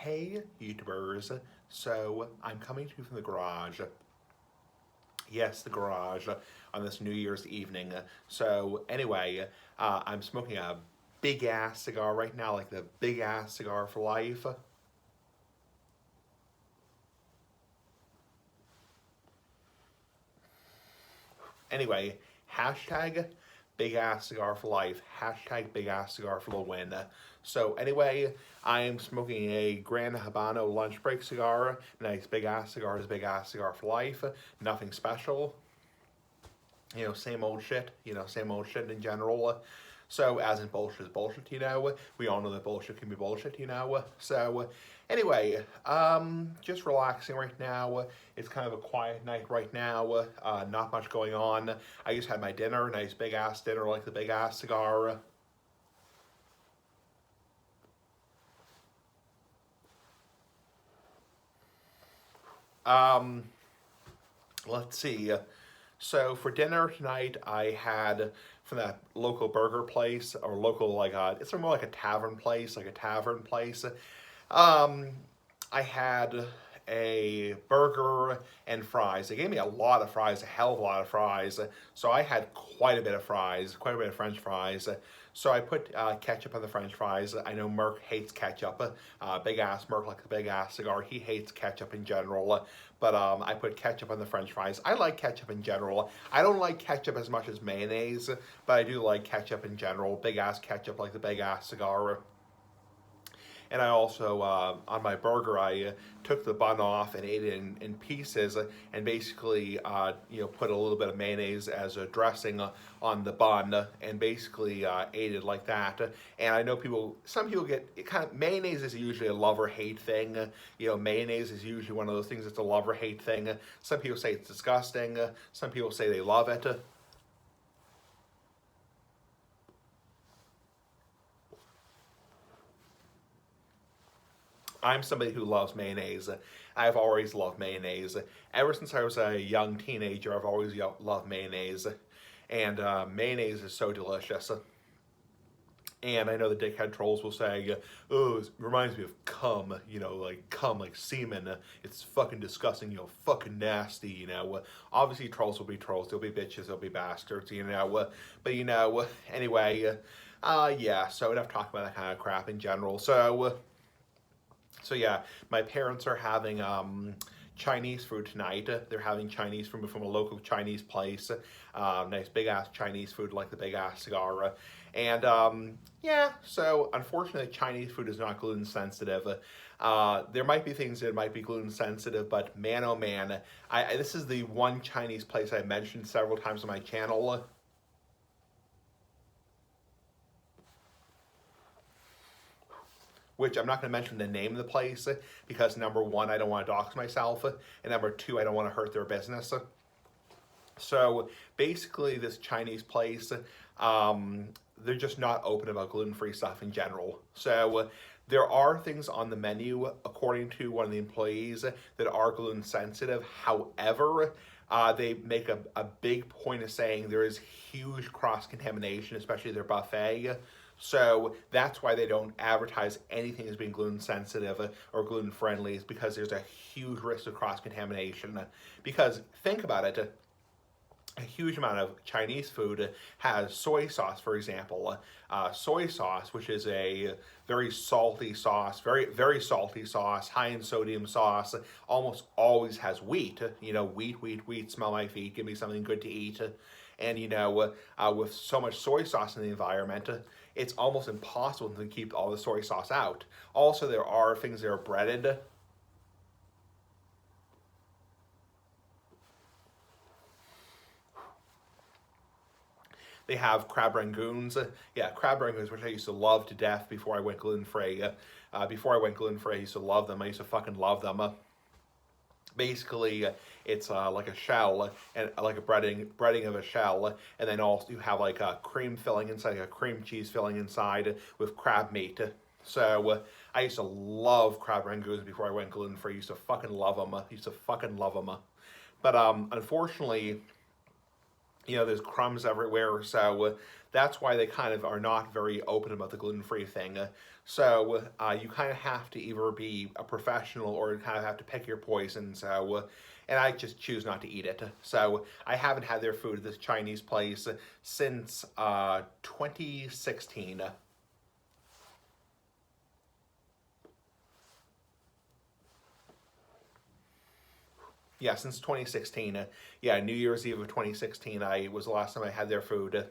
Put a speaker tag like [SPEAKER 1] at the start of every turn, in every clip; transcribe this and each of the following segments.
[SPEAKER 1] Hey YouTubers, so I'm coming to you from the garage. Yes, the garage on this New Year's evening. So anyway, I'm smoking a big ass cigar right now, like the big ass cigar for life. Anyway, hashtag big ass cigar for life, hashtag big ass cigar for the win. So anyway, I am smoking a Gran Habano lunch break cigar. Nice big ass cigar is big ass cigar for life. Nothing special. Same old shit, same old shit in general. So, as in bullshit is bullshit, we all know that bullshit can be bullshit, So, anyway, just relaxing right now. It's kind of a quiet night right now, not much going on. I just had my dinner, nice big ass dinner, like the big ass cigar. Um, let's see. So for dinner tonight, I had from that local burger place or local it's more like a tavern place, Um, I had a burger and fries. They gave me a lot of fries, a hell of a lot of fries. So I had quite a bit of fries, quite a bit of French fries. So I put ketchup on the French fries. I know Merc hates ketchup. Big ass Merc, like the big ass cigar, he hates ketchup in general. But I put ketchup on the French fries. I like ketchup in general. I don't like ketchup as much as mayonnaise, but I do like ketchup in general. Big ass ketchup, like the big ass cigar. And I also, on my burger, I took the bun off and ate it in pieces and basically, put a little bit of mayonnaise as a dressing on the bun and basically ate it like that. And I know some people get, mayonnaise is usually a love or hate thing. Mayonnaise is usually one of those things that's a love or hate thing. Some people say it's disgusting. Some people say they love it. I'm somebody who loves mayonnaise. I've always loved mayonnaise. Ever since I was a young teenager, I've always loved mayonnaise. And mayonnaise is so delicious. And I know the dickhead trolls will say, oh, it reminds me of cum, like cum, like semen. It's fucking disgusting, fucking nasty, Obviously, trolls will be trolls. They'll be bitches, they'll be bastards, But, anyway, yeah, so enough talk about that kind of crap in general. So yeah, my parents are having Chinese food tonight. They're having Chinese food from a local Chinese place. Nice big ass Chinese food, like the big ass cigar. And yeah, so unfortunately, Chinese food is not gluten sensitive. There might be things that might be gluten sensitive, but man, oh man, this is the one Chinese place I mentioned several times on my channel. Which I'm not going to mention the name of the place because number one, I don't want to dox myself, and number two, I don't want to hurt their business. So basically, this Chinese place, they're just not open about gluten-free stuff in general. So there are things on the menu, according to one of the employees, that are gluten sensitive. However, they make a big point of saying there is huge cross-contamination, especially their buffet. So that's why they don't advertise anything as being gluten sensitive or gluten friendly, is because there's a huge risk of cross contamination. Because think about it, a huge amount of Chinese food has soy sauce, for example. Soy sauce, which is a very salty sauce, very salty sauce, high in sodium sauce, almost always has wheat. Wheat, smell my feet, give me something good to eat. And with so much soy sauce in the environment, it's almost impossible to keep all the soy sauce out. Also, there are things that are breaded. They have crab rangoons. Yeah, crab rangoons, which I used to love to death before I went gluten-free. I used to love them. I used to fucking love them. Basically, it's like a shell and like a breading of a shell, and then also you have like a cream filling inside, like a cream cheese filling inside with crab meat. So I used to love crab rangoons before I went gluten-free. I used to fucking love them. But unfortunately, there's crumbs everywhere, so that's why they kind of are not very open about the gluten-free thing. So you kind of have to either be a professional or you kind of have to pick your poison. So, and I just choose not to eat it. So I haven't had their food at this Chinese place since 2016. Yeah, since 2016. Yeah, New Year's Eve of 2016, I was the last time I had their food.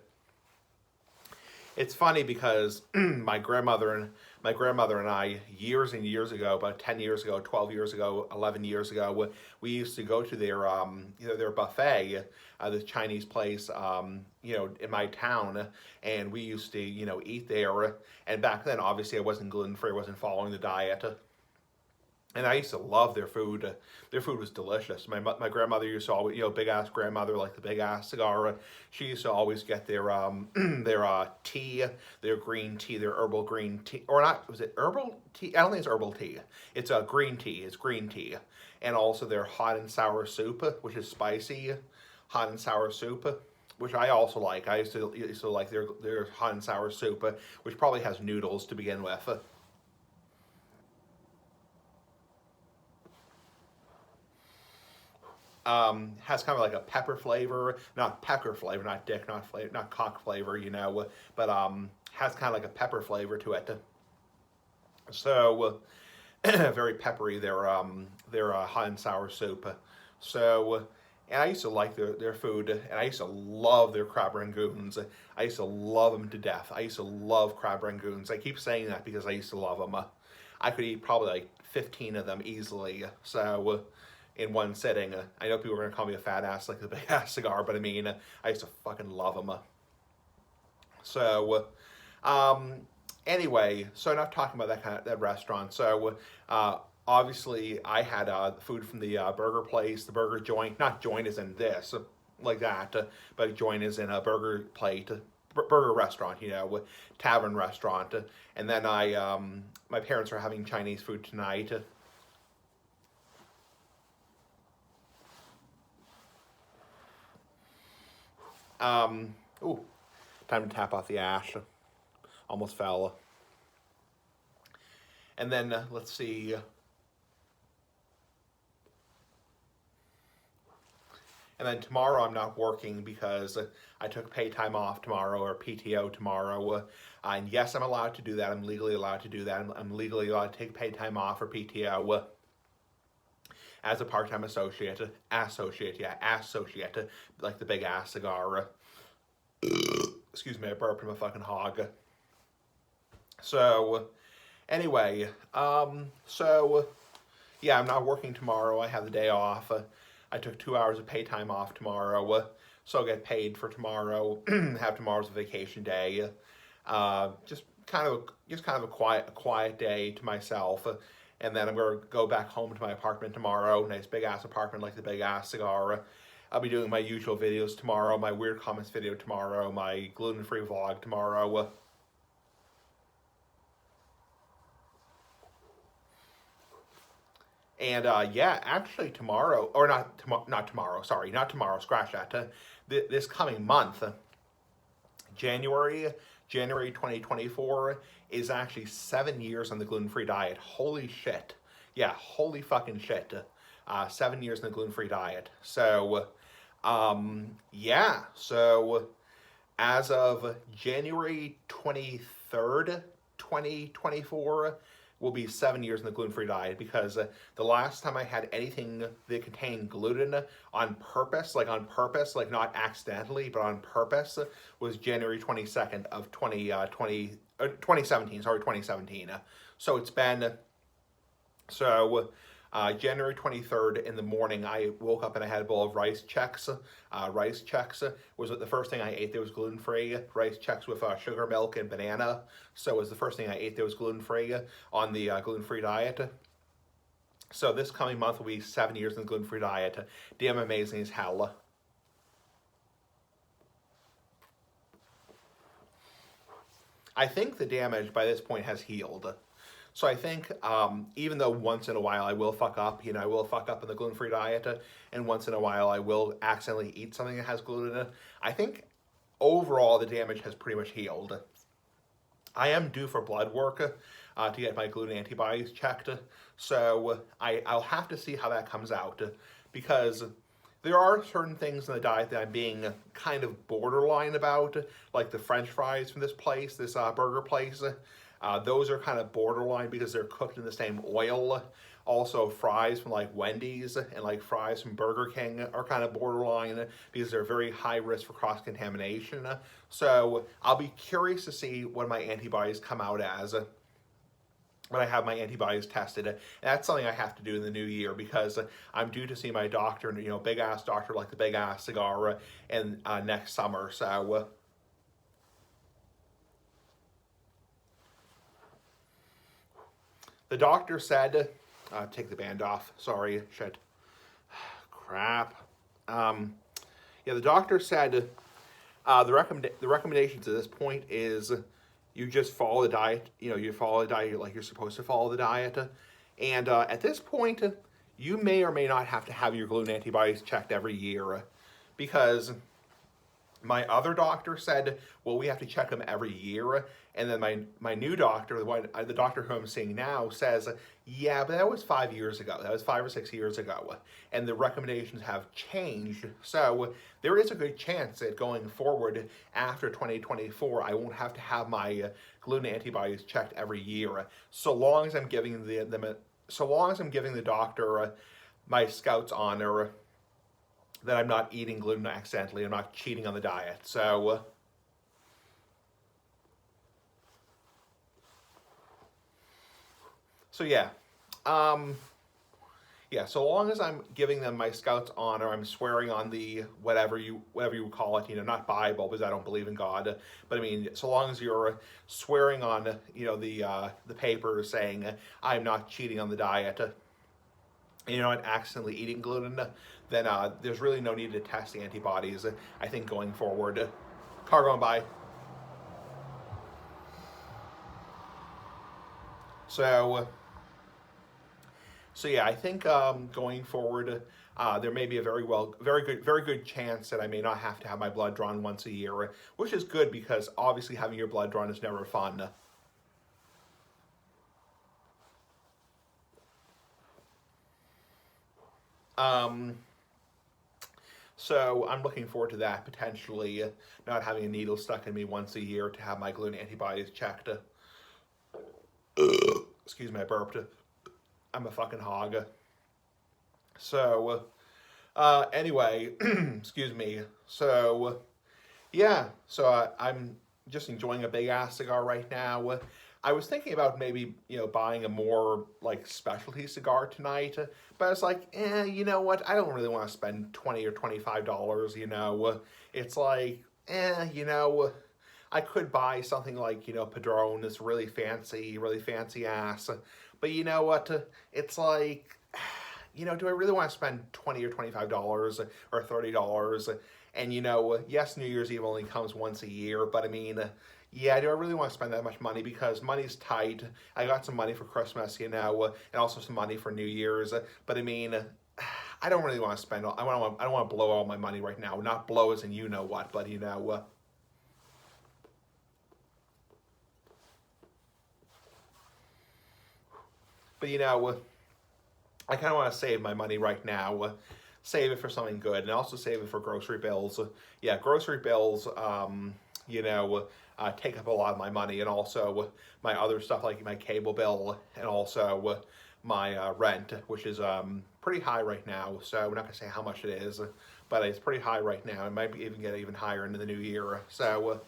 [SPEAKER 1] It's funny because my grandmother and I, years and years ago, about 10 years ago, 12 years ago, 11 years ago, we used to go to their their buffet, this Chinese place, in my town, and we used to eat there. And back then, obviously, I wasn't gluten free, I wasn't following the diet. And I used to love their food. Their food was delicious. My grandmother used to always, big ass grandmother, like the big ass cigar. She used to always get their their tea, their green tea, their herbal green tea, or not? Was it herbal tea? I don't think it's herbal tea. It's a green tea. It's green tea, and also their hot and sour soup, which is spicy, hot and sour soup, which I also like. I used to like their hot and sour soup, which probably has noodles to begin with. Has kind of like a pepper flavor, not pecker flavor, not dick, not flavor, not cock flavor, but has kind of like a pepper flavor to it. So very peppery. Their hot and sour soup. So and I used to like their food, and I used to love their crab rangoons. I used to love them to death. I used to love crab rangoons. I keep saying that because I used to love them. I could eat probably like 15 of them easily. So in one sitting. I know people are gonna call me a fat ass like the big ass cigar, but I mean, I used to fucking love them. So, anyway, so enough talking about that restaurant. So, obviously, I had food from the burger place, the burger joint. Not joint as in this, like that, but joint is in a burger plate. Burger restaurant, tavern restaurant, and then my parents are having Chinese food tonight. Ooh, time to tap off the ash. Almost fell. And then let's see. And then tomorrow I'm not working because I took pay time off tomorrow, or PTO tomorrow. And yes, I'm allowed to do that. I'm legally allowed to do that. I'm legally allowed to take pay time off or PTO as a part-time associate, like the big ass cigar. Excuse me, I burped. I'm a fucking hog. So, anyway, yeah, I'm not working tomorrow. I have the day off. I took 2 hours of pay time off tomorrow, so I'll get paid for tomorrow. Have tomorrow's a vacation day. Just kind of a quiet day to myself. And then I'm going to go back home to my apartment tomorrow. Nice big ass apartment like the big ass cigar. I'll be doing my usual videos tomorrow, my weird comments video tomorrow, my gluten-free vlog tomorrow. And yeah, actually tomorrow, or not tomorrow, sorry, not tomorrow, scratch that. This coming month, January 2024 is actually 7 years on the gluten-free diet. Holy shit. Yeah, holy fucking shit. 7 years on the gluten-free diet. So, yeah, so as of January 23rd, 2024, will be 7 years in the gluten-free diet, because the last time I had anything that contained gluten on purpose, like not accidentally, but on purpose, was January 22nd of 2017, sorry, 2017. So it's been, January 23rd in the morning, I woke up and I had a bowl of rice Chex. Rice Chex was the first thing I ate that was gluten-free. Rice Chex with sugar, milk, and banana. So it was the first thing I ate that was gluten-free on the gluten-free diet. So this coming month will be 7 years in the gluten-free diet. Damn amazing as hell. I think the damage by this point has healed. So I think even though once in a while I will fuck up, I will fuck up in the gluten-free diet, and once in a while I will accidentally eat something that has gluten in it, I think overall the damage has pretty much healed. I am due for blood work. to get my gluten antibodies checked. So I'll have to see how that comes out, because there are certain things in the diet that I'm being kind of borderline about, like the French fries from this place, this burger place. Those are kind of borderline because they're cooked in the same oil. Also, fries from like Wendy's and like fries from Burger King are kind of borderline because they're very high risk for cross-contamination. So I'll be curious to see what my antibodies come out as when I have my antibodies tested. And that's something I have to do in the new year, because I'm due to see my doctor, big ass doctor like the Big Ass Cigar, in next summer. So the doctor said, take the band off. Sorry, shit. Crap. Yeah, the doctor said the recommendations at this point is you just follow the diet. You follow the diet like you're supposed to follow the diet. And at this point, you may or may not have to have your gluten antibodies checked every year, because my other doctor said, well, we have to check them every year. And then my new doctor, the doctor who I'm seeing now, says, yeah, but that was 5 years ago. That was 5 or 6 years ago. And the recommendations have changed. So there is a good chance that going forward after 2024, I won't have to have my gluten antibodies checked every year, so long as I'm giving the doctor my Scout's honor that I'm not eating gluten accidentally. I'm not cheating on the diet. So yeah. Yeah, so long as I'm giving them my Scout's honor, I'm swearing on the whatever you call it, not Bible, because I don't believe in God, but I mean, so long as you're swearing on, the paper saying I'm not cheating on the diet, and you're not accidentally eating gluten, then there's really no need to test the antibodies, I think, going forward. Car going by. So yeah, I think going forward, there may be a very good chance that I may not have to have my blood drawn once a year, which is good, because obviously having your blood drawn is never fun. So I'm looking forward to that, potentially not having a needle stuck in me once a year to have my gluten antibodies checked. Excuse me, I burped. I'm a fucking hog. So, anyway, excuse me. So, yeah, so I'm just enjoying a big ass cigar right now. I was thinking about maybe, buying a more, like, specialty cigar tonight, but I was like, you know what, I don't really want to spend $20 or $25, It's like, I could buy something like, Padron, this really fancy ass, but you know what, it's like, do I really want to spend $20 or $25 or $30? And, yes, New Year's Eve only comes once a year, but I mean, yeah, do I really want to spend that much money? Because money's tight. I got some money for Christmas, and also some money for New Year's. But I mean, I don't really want to spend. I don't want to blow all my money right now. Not blow as in you know what, but I kind of want to save my money right now. Save it for something good, and also save it for grocery bills. Yeah, grocery bills. Take up a lot of my money, and also my other stuff like my cable bill, and also my rent, which is pretty high right now. So we're not gonna say how much it is, but it's pretty high right now. It might even get even higher into the new year. So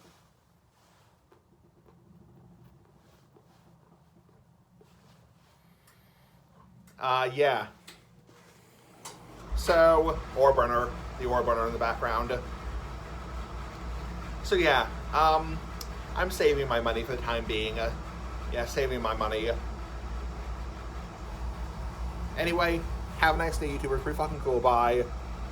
[SPEAKER 1] yeah. So the ore burner in the background. So yeah, I'm saving my money for the time being. Yeah, saving my money. Anyway, have a nice day, YouTubers. Pretty fucking cool. Bye.